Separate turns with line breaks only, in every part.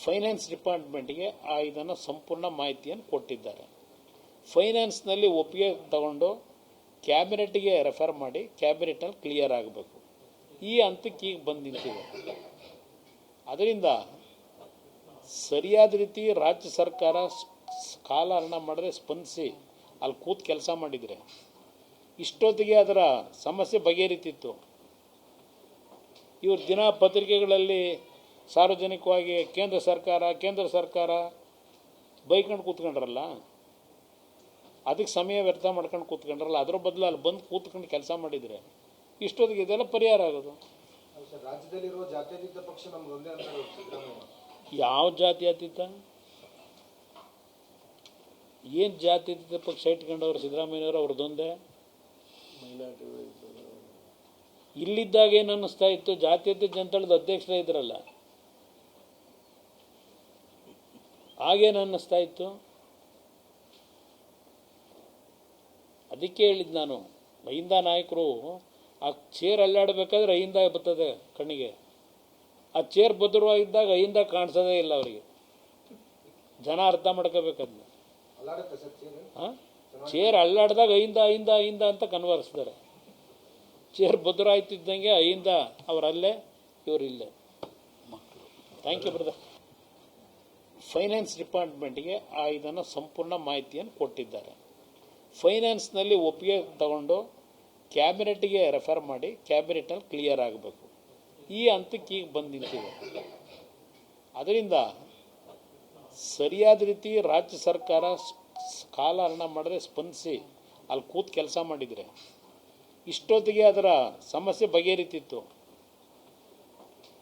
Finance ಡಿಪಾರ್ಟ್ಮೆಂಟ್ಗೆ ಇದನ್ನು ಸಂಪೂರ್ಣ ಮಾಹಿತಿಯನ್ನು ಕೊಟ್ಟಿದ್ದಾರೆ. ಫೈನಾನ್ಸ್ನಲ್ಲಿ ಒಪ್ಪಿಗೆ ತಗೊಂಡು ಕ್ಯಾಬಿನೆಟ್ಗೆ ರೆಫರ್ ಮಾಡಿ ಕ್ಯಾಬಿನೆಟ್ನಲ್ಲಿ ಕ್ಲಿಯರ್ ಆಗಬೇಕು. ಈ ಹಂತಕ್ಕೆ ಈಗ ಬಂದು ನಿಂತಿದೆ. ಅದರಿಂದ ಸರಿಯಾದ ರೀತಿ ರಾಜ್ಯ ಸರ್ಕಾರ ಕಾಲಹರಣ ಮಾಡದೆ ಸ್ಪಂದಿಸಿ ಅಲ್ಲಿ ಕೂತು ಕೆಲಸ ಮಾಡಿದರೆ ಇಷ್ಟೊತ್ತಿಗೆ ಅದರ ಸಮಸ್ಯೆ ಬಗೆಹರಿತಿತ್ತು. ಇವರು ದಿನ ಪತ್ರಿಕೆಗಳಲ್ಲಿ ಸಾರ್ವಜನಿಕವಾಗಿ ಕೇಂದ್ರ ಸರ್ಕಾರ ಬೈಕೊಂಡು ಕೂತ್ಕೊಂಡ್ರಲ್ಲ, ಅದಕ್ಕೆ ಸಮಯ ವ್ಯರ್ಥ ಮಾಡ್ಕೊಂಡು ಕೂತ್ಕೊಂಡ್ರಲ್ಲ, ಅದರ ಬದಲು ಅಲ್ಲಿ ಬಂದು ಕೂತ್ಕೊಂಡು ಕೆಲಸ ಮಾಡಿದರೆ ಇಷ್ಟೊತ್ತಿಗೆ ಇದೆಲ್ಲ ಪರಿಹಾರ ಆಗೋದು.
ರಾಜ್ಯದಲ್ಲಿರುವ ಜಾತ್ಯತೀತ ಪಕ್ಷ ನಮ್ದೊಂದೇ ಅಂತ ಸಿದ್ದರಾಮಯ್ಯ.
ಯಾವ ಜಾತ್ಯತೀತ? ಏನು ಜಾತ್ಯತೀತ ಪಕ್ಷ ಇಟ್ಕೊಂಡವ್ರು ಸಿದ್ದರಾಮಯ್ಯವರು? ಅವ್ರದ್ದೊಂದೇ. ಇಲ್ಲಿದ್ದಾಗ ಏನು ಅನ್ನಿಸ್ತಾ ಇತ್ತು, ಜಾತ್ಯತೀತ ಜನತಾದಳದ ಅಧ್ಯಕ್ಷರೇ ಇದ್ರಲ್ಲ, ಆಗೇನು ಅನ್ನಿಸ್ತಾ ಇತ್ತು? ಅದಕ್ಕೆ ಹೇಳಿದ್ದು ನಾನು, ಅಹಿಂದ ನಾಯಕರು ಆ ಚೇರ್ ಅಲ್ಲಾಡಬೇಕಾದ್ರೆ ಅಹಿಂದ ಬರ್ತದೆ ಕಣ್ಣಿಗೆ. ಆ ಚೇರ್ ಭದ್ರವಾಗಿದ್ದಾಗ ಅಹಿಂದ ಕಾಣಿಸೋದೇ ಇಲ್ಲ ಅವರಿಗೆ. ಜನ ಅರ್ಥ ಮಾಡ್ಕೋಬೇಕದ್ನ. ಚೇರ್ ಅಲ್ಲಾಡ್ದಾಗ ಅಹಿಂದ ಅಂತ ಕನ್ವರ್ಸ್ತಾರೆ. ಚೇರ್ ಭದ್ರ ಆಯ್ತಿದ್ದಂಗೆ ಅಹಿಂದ ಅವರಲ್ಲೇ ಇವರಿಲ್ಲೇ. Thank you brother. ಫೈನಾನ್ಸ್ ಡಿಪಾರ್ಟ್ಮೆಂಟ್ಗೆ ಇದನ್ನು ಸಂಪೂರ್ಣ ಮಾಹಿತಿಯನ್ನು ಕೊಟ್ಟಿದ್ದಾರೆ. ಫೈನಾನ್ಸ್ನಲ್ಲಿ ಒಪ್ಪಿಗೆ ತಗೊಂಡು ಕ್ಯಾಬಿನೆಟ್ಗೆ ರೆಫರ್ ಮಾಡಿ ಕ್ಯಾಬಿನೆಟ್ನಲ್ಲಿ ಕ್ಲಿಯರ್ ಆಗಬೇಕು. ಈ ಹಂತಕ್ಕೆ ಈಗ ಬಂದು ನಿಂತಿದೆ. ಅದರಿಂದ ಸರಿಯಾದ ರೀತಿ ರಾಜ್ಯ ಸರ್ಕಾರ ಕಾಲಹರಣ ಮಾಡದೆ ಸ್ಪಂದಿಸಿ ಅಲ್ಲಿ ಕೂತು ಕೆಲಸ ಮಾಡಿದರೆ ಇಷ್ಟೊತ್ತಿಗೆ ಅದರ ಸಮಸ್ಯೆ ಬಗೆಹರಿತಿತ್ತು.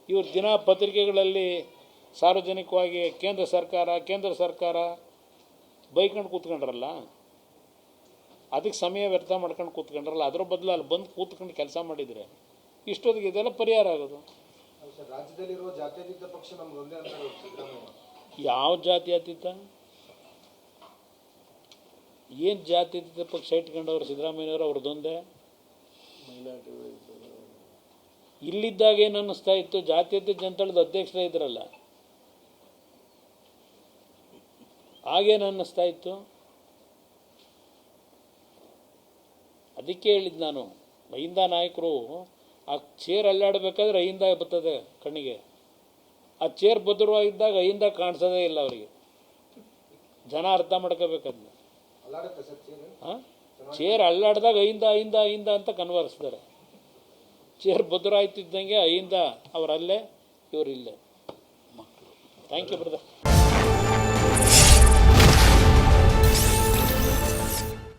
ಇವರು ದಿನ ಪತ್ರಿಕೆಗಳಲ್ಲಿ ಸಾರ್ವಜನಿಕವಾಗಿ ಕೇಂದ್ರ ಸರ್ಕಾರ ಬೈಕೊಂಡು ಕೂತ್ಕೊಂಡ್ರಲ್ಲ, ಅದಕ್ಕೆ ಸಮಯ ವ್ಯರ್ಥ ಮಾಡ್ಕೊಂಡು ಕೂತ್ಕೊಂಡ್ರಲ್ಲ, ಅದರ ಬದಲು ಅಲ್ಲಿ ಬಂದು ಕೂತ್ಕೊಂಡು ಕೆಲಸ ಮಾಡಿದರೆ ಇಷ್ಟೊತ್ತಿಗೆ ಇದೆಲ್ಲ ಪರಿಹಾರ ಆಗೋದು.
ರಾಜ್ಯದಲ್ಲಿರುವ ಜಾತ್ಯತೀತ ಪಕ್ಷ ನಮ್ದೊಂದೇ ಅಂತ ಸಿದ್ದರಾಮಯ್ಯ.
ಯಾವ ಜಾತ್ಯತೀತ? ಏನು ಜಾತ್ಯತೀತ ಪಕ್ಷ ಇಟ್ಕೊಂಡವ್ರು ಸಿದ್ದರಾಮಯ್ಯವರು? ಅವ್ರದ್ದೊಂದೇ. ಇಲ್ಲಿದ್ದಾಗ ಏನು ಅನ್ನಿಸ್ತಾ ಇತ್ತು, ಜಾತ್ಯತೀತ ಜನತಾದಳದ ಅಧ್ಯಕ್ಷರೇ ಇದ್ರಲ್ಲ, ಆಗೇನು ಅನ್ನಿಸ್ತಾ ಇತ್ತು? ಅದಕ್ಕೆ ಹೇಳಿದ್ದು ನಾನು, ಅಹಿಂದ ನಾಯಕರು ಆ ಚೇರ್ ಅಲ್ಲಾಡಬೇಕಾದ್ರೆ ಅಹಿಂದ ಬರ್ತದೆ ಕಣ್ಣಿಗೆ. ಆ ಚೇರ್ ಭದ್ರವಾಗಿದ್ದಾಗ ಅಹಿಂದ ಕಾಣಿಸೋದೇ ಇಲ್ಲ ಅವರಿಗೆ. ಜನ ಅರ್ಥ ಮಾಡ್ಕೋಬೇಕದ್ನ. ಚೇರ್ ಅಲ್ಲಾಡ್ದಾಗ ಅಹಿಂದ ಅಂತ ಕನ್ವರ್ಸ್ತಾರೆ. ಚೇರ್ ಭದ್ರ ಆಯ್ತಿದ್ದಂಗೆ ಅಹಿಂದ ಅವರಲ್ಲೇ ಇವರಿಲ್ಲೇ. Thank you brother.